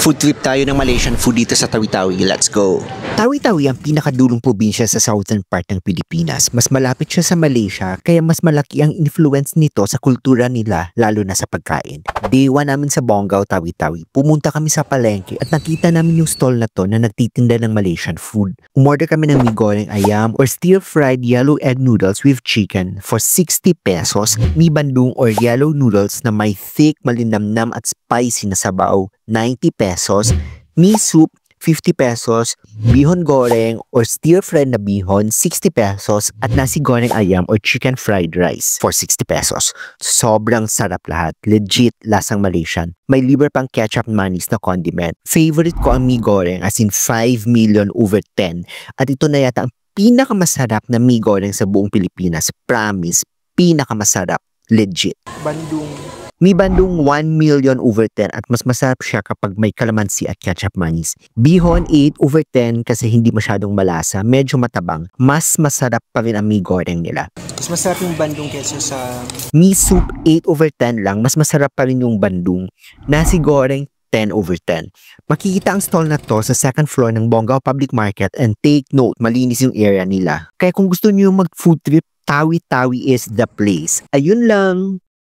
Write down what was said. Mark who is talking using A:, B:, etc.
A: Food trip tayo ng Malaysian food dito sa Tawi-Tawi. Let's go!
B: Tawi-Tawi ang pinakadulong probinsya sa southern part ng Pilipinas. Mas malapit siya sa Malaysia, kaya mas malaki ang influence nito sa kultura nila, lalo na sa pagkain. Day 1 namin sa Bonggao, Tawi-Tawi. Pumunta kami sa palengke at nakita namin yung stall na to na nagtitinda ng Malaysian food. Umorder kami ng mee goreng ayam or stir-fried yellow egg noodles with chicken for 60 pesos. Mee bandung or yellow noodles na may thick, malinamnam at spicy na sabaw, 90 pesos. Mee soup, 50 pesos, bihon goreng or stir-fried na bihon, 60 pesos, at nasi goreng ayam or chicken fried rice for 60 pesos. Sobrang sarap lahat. Legit lasang Malaysian. May liver pang ketchup manis na condiment. Favorite ko ang mee goreng as in 5 million over 10. At ito na yata ang pinakamasarap na mee goreng sa buong Pilipinas. Promise, pinakamasarap. Legit. Mee bandung 1 million over 10 at mas masarap siya kapag may kalamansi at ketchup manis. Bihon 8 over 10 kasi hindi masyadong malasa, medyo matabang. Mas masarap pa rin ang mee goreng nila.
A: Mas masarap yung bandung kesa sa...
B: Mee soup 8 over 10 lang, mas masarap pa rin yung bandung. Nasi goreng 10 over 10. Makikita ang stall na to sa second floor ng Bonggao Public Market and take note, malinis yung area nila. Kaya kung gusto niyo mag food trip, Tawi-Tawi is the place. Ayun lang!